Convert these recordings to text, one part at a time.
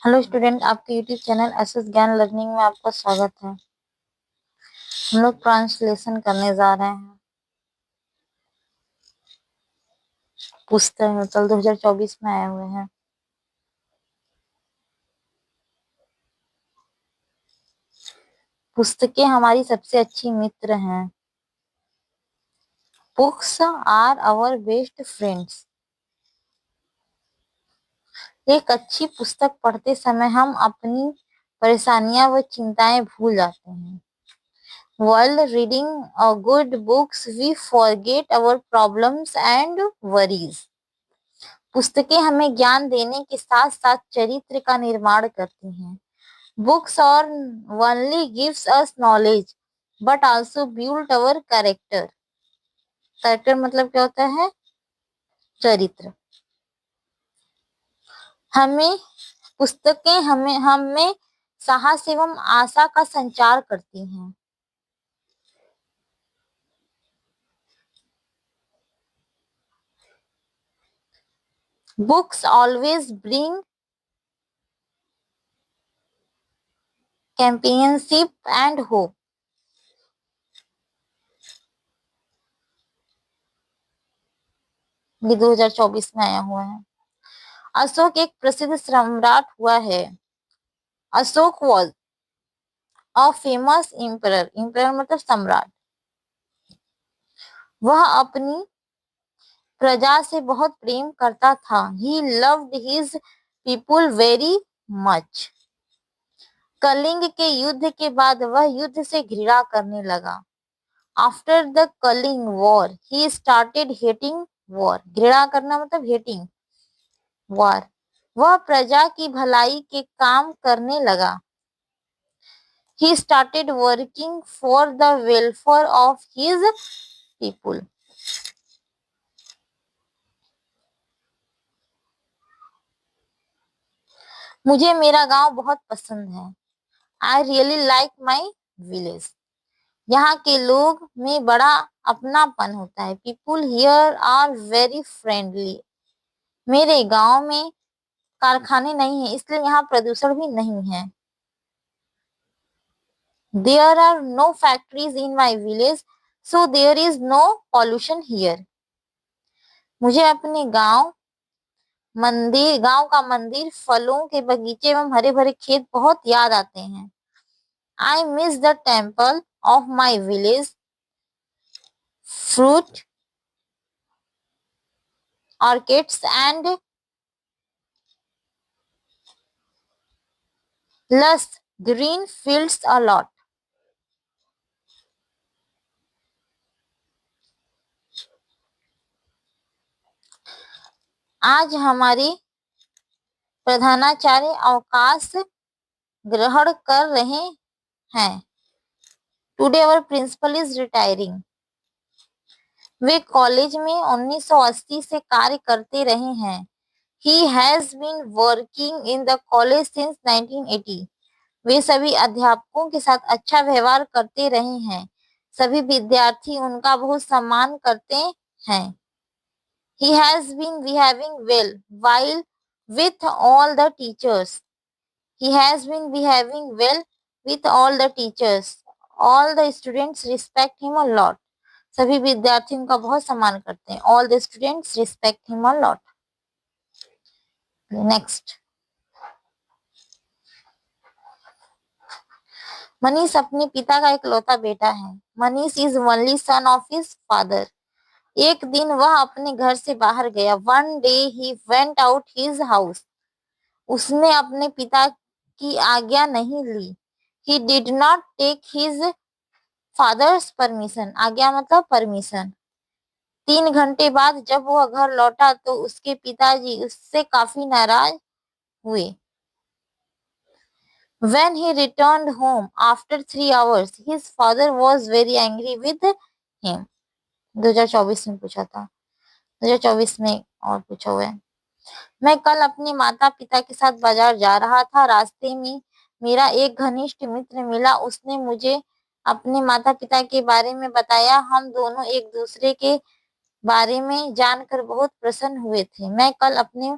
Hello student, आपके YouTube channel SS ज्ञान learning में आपका स्वागत है। हम लोग ट्रांसलेशन करने जा रहे हैं। पुस्तक कल 2024 में आए हुए हैं। पुस्तकें हमारी सबसे अच्छी मित्र हैं। Books are our best friends. एक अच्छी पुस्तक पढ़ते समय हम अपनी परेशानियां व चिंताएं भूल जाते हैं। While reading a good books, we forget our problems and worries. पुस्तकें हमें ज्ञान देने के साथ साथ चरित्र का निर्माण करती हैं। बुक्स और only gives us knowledge, but also build our character. Character मतलब क्या होता है? चरित्र। हमें पुस्तकें हमें साहस एवं आशा का संचार करती हैं। Books always bring companionship and hope. ये 2024 में आया हुआ है। अशोक एक प्रसिद्ध सम्राट हुआ है। Ashok was a famous emperor. Emperor मतलब सम्राट। वह अपनी प्रजा से बहुत प्रेम करता था। He loved his people very much. Kalinga के युद्ध के बाद वह युद्ध से घृणा करने लगा। After the Kalinga war, he started hating war. घृणा करना मतलब hating war. वह प्रजा की भलाई के काम करने लगा। He started working for the welfare of his people. मुझे मेरा गांव बहुत पसंद है। I really like my village. यहाँ के लोग में बड़ा अपनापन होता है। People here are very friendly. मेरे गांव में कारखाने नहीं है, इसलिए यहाँ प्रदूषण भी नहीं है। There are no factories in my village, so there is no pollution here. मुझे अपने गांव का मंदिर, फलों के बगीचे एवं हरे भरे खेत बहुत याद आते हैं। I miss the temple of my village, fruit orchids and lush green fields a lot. आज हमारे प्रधानाचार्य अवकाश ग्रहण कर रहे हैं। Today our principal is retiring. Way college में 1980 से कार्य करते रहे हैं। He has been working in the college since 1980. वे सभी अध्यापकों के साथ अच्छा व्यवहार करते रहे हैं। सभी विद्यार्थी उनका बहुत सम्मान करते हैं। He has been behaving well while with all the teachers. He has been behaving well with all the teachers. All the students respect him a lot. सभी विद्यार्थी उनका बहुत सम्मान करते हैं। All the students respect him a lot. Next. Manish अपने पिता का इकलौता बेटा है। Manish is only son of his father. एक दिन वह अपने घर से बाहर गया। One day he went out his house. उसने अपने पिता की आज्ञा नहीं ली। He did not take his father's permission. आज्ञा मतलब परमिशन। 3 घंटे बाद जब वह घर लौटा तो उसके पिताजी उससे काफी नाराज हुए। When he returned home after 3 hours, his father was very angry with him. 2024 में पूछा था। 2024 में और पूछा हुआ है। मैं कल अपने माता पिता के साथ बाजार जा रहा था। रास्ते में मेरा एक घनिष्ठ मित्र मिला। उसने मुझे अपने माता पिता के बारे में बताया। हम दोनों एक दूसरे के बारे में जानकर बहुत प्रसन्न हुए थे। मैं कल अपने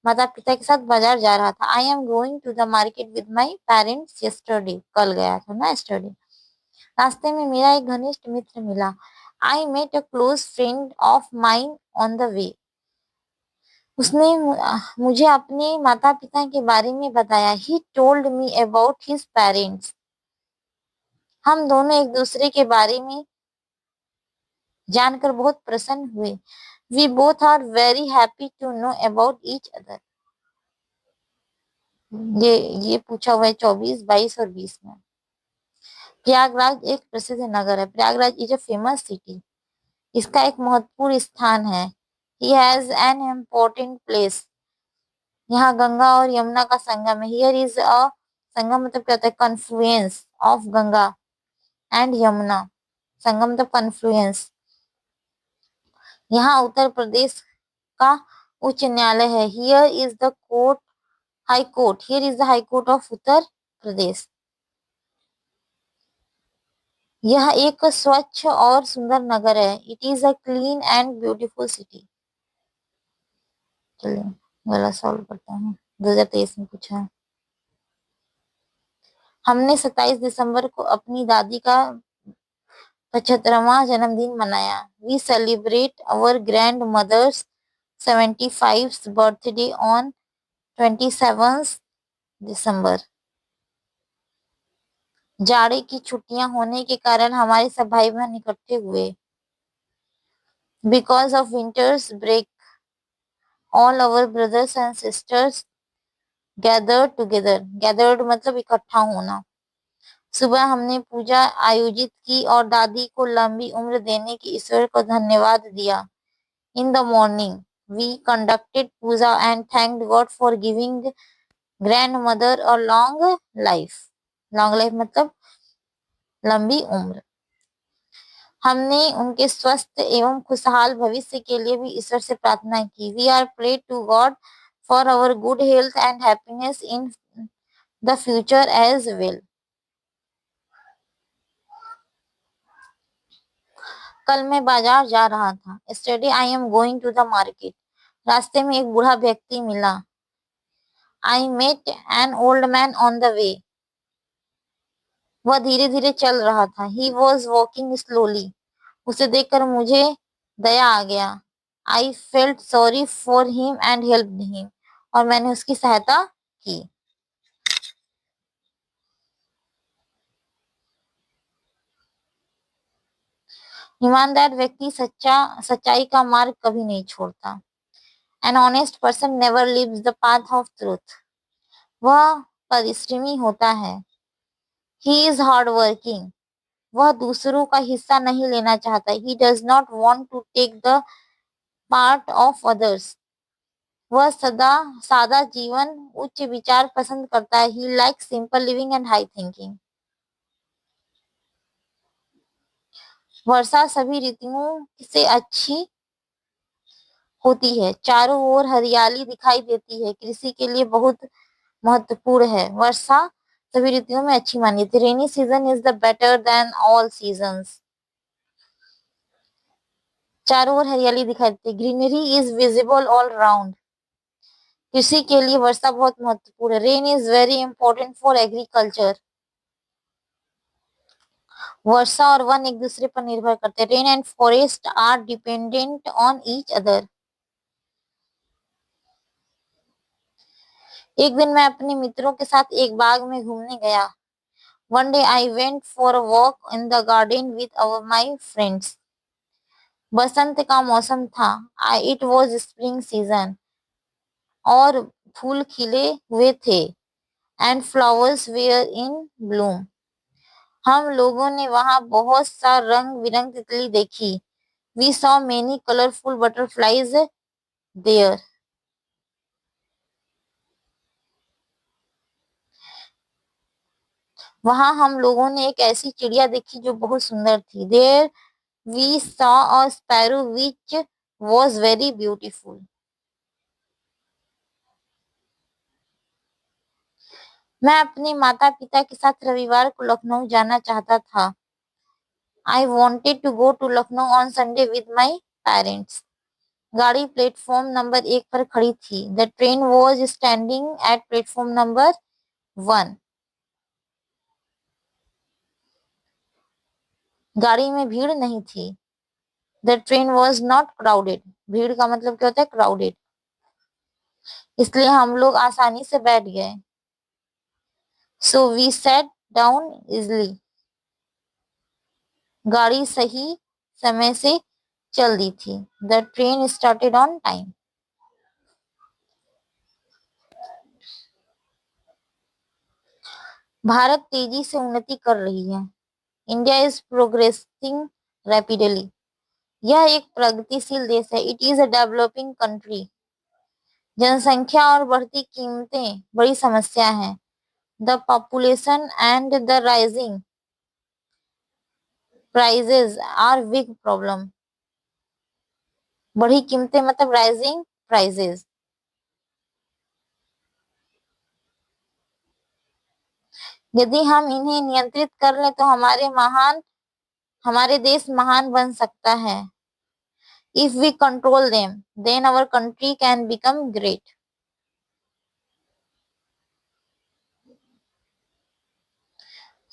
माता पिता के साथ बाजार जा रहा था। I am going to the market with my parents yesterday, कल गया था ना यस्टरडे। रास्ते में मेरा एक घनिष्ठ मित्र मिला। I met a close friend of mine on the way. उसने मुझे अपने माता पिता के बारे में बताया। He told me about his parents. हम दोनों एक दूसरे के बारे में जानकर बहुत प्रसन्न हुए। We both are very happy to know about each other. ये पूछा हुआ है 24, 22 और 20 में। प्रयागराज एक प्रसिद्ध नगर है। Prayagraj is a famous city. इसका एक महत्वपूर्ण स्थान है। He has an important place. यहाँ गंगा और यमुना का संगम है। हियर इज अ संगम मतलब क्या होता है? Confluence of Ganga and Yamuna. संगम मतलब कन्फ्लुएंस। यहाँ उत्तर प्रदेश का उच्च न्यायालय है। Here is the court high court. Here is the high court of Uttar Pradesh. यह एक स्वच्छ और सुंदर नगर है। It is a clean and beautiful city. चलिए वाला सॉल्व करते हैं। 2023 में पूछा है। हमने 27 दिसंबर को अपनी दादी का 75वां जन्मदिन मनाया। We celebrate our grandmother's 75th birthday on 27 December. जाड़े की छुट्टियां होने के कारण हमारे सब भाई बहन इकट्ठे हुए। Because of winters break all our brothers and sisters gathered together. Gathered मतलब इकट्ठा होना। सुबह हमने पूजा आयोजित की और दादी को लंबी उम्र देने की ईश्वर को धन्यवाद दिया। In the morning we conducted puja and thanked God for giving grandmother a long life. Long life मतलब लंबी उम्र। हमने उनके स्वस्थ एवं खुशहाल भविष्य के लिए भी ईश्वर से प्रार्थना की। We are pray to God for our good health and happiness in the future as well. कल मैं बाजार जा रहा था। Yesterday I am going to the market. रास्ते में एक बूढ़ा व्यक्ति मिला। I met an old man on the way. वह धीरे धीरे चल रहा था। He was walking slowly. उसे देखकर मुझे दया आ गया। I felt sorry for him and helped him. और मैंने उसकी सहायता की। ईमानदार व्यक्ति सच्चाई का मार्ग कभी नहीं छोड़ता। An honest person never leaves the path of truth. वह परिश्रमी होता है। He is hardworking. वह दूसरों का हिस्सा नहीं लेना चाहता। He does not want to take the part of others. वह सादा जीवन उच्च विचार पसंद करता है। He likes simple living and high thinking. वर्षा सभी ऋतुओं से अच्छी होती है। चारों ओर हरियाली दिखाई देती है। कृषि के लिए बहुत महत्वपूर्ण है। वर्षा सभी ऋतुओं में अच्छी मानी जाती है। Rainy season is the better than all seasons. चारों ओर हरियाली दिखाई देती है। Greenery is visible all round. कृषि के लिए वर्षा बहुत महत्वपूर्ण है। Rain is very important for agriculture. वर्षा और वन एक दूसरे पर निर्भर करते हैं। Rain and forest are dependent on each other. एक दिन मैं अपने मित्रों के साथ एक बाग में घूमने गया। One day I went for a walk in the garden with my friends. बसंत का मौसम था। It was spring season. और फूल खिले हुए थे। And flowers were in bloom. हम लोगों ने वहां बहुत सा रंग बिरंग तितली देखी। We saw many colourful butterflies there. वहां हम लोगों ने एक ऐसी चिड़िया देखी जो बहुत सुंदर थी। There we saw a sparrow which was very beautiful. मैं अपने माता पिता के साथ रविवार को लखनऊ जाना चाहता था। I wanted to go to Lucknow on Sunday with my parents. गाड़ी प्लेटफॉर्म नंबर 1 पर खड़ी थी। The train was standing at platform number 1। गाड़ी में भीड़ नहीं थी। The train was not crowded. भीड़ का मतलब क्या होता है? क्राउडेड। इसलिए हम लोग आसानी से बैठ गए। So we sat down easily. गाड़ी सही समय से चल दी थी। The train started on time. Bharat तेजी से उन्नति कर रही है। India is progressing rapidly. यह एक प्रगतिशील देश है। It is a developing country. जनसंख्या और बढ़ती कीमतें बड़ी समस्या है। The population and the rising prices are big problem. बढ़ी कीमतें मतलब राइजिंग प्राइजेज। यदि हम इन्हें नियंत्रित कर लें तो हमारे देश महान बन सकता है। If we control them then our country can become great.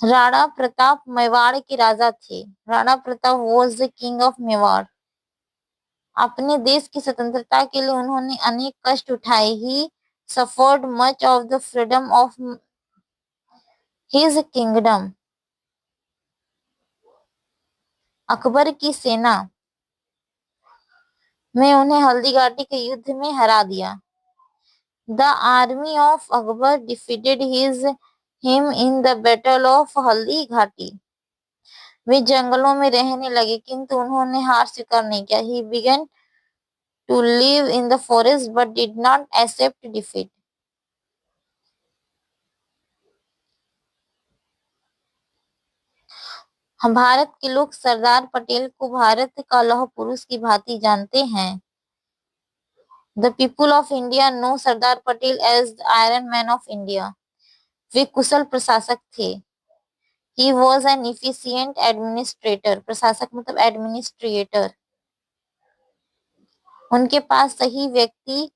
Rana Pratap Mewar के राजा थे। Rana Pratap was the king of Mewar. अपने देश की स्वतंत्रता के लिए उन्होंने अनेक कष्ट उठाए। ही suffered much of the freedom of his kingdom. Akbar की सेना में उन्हें हल्दी घाटी के युद्ध में हरा दिया। The army of Akbar defeated him in the battle of Haldi Ghati. वे जंगलों में रहने लगे किंतु उन्होंने हार स्वीकार नहीं किया। He began to live in the forest but did not accept defeat. हम भारत के लोग सरदार पटेल को भारत का लौह पुरुष की भांति जानते हैं। The people of India know Sardar Patel as the iron man of India. वे कुशल प्रशासक थे। He was an efficient administrator. प्रशासक मतलब एडमिनिस्ट्रेटर। उनके पास सही व्यक्ति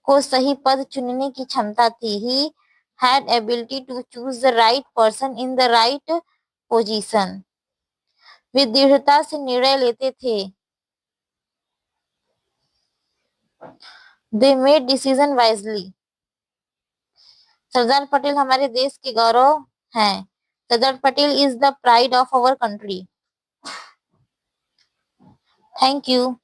को सही पद चुनने की क्षमता थी। He had ability to choose the right person in the right position. वे दृढ़ता से निर्णय लेते थे। They made decision wisely. Sardar Patel हमारे देश के गौरव हैं। Sardar Patel is the pride of our country. Thank you.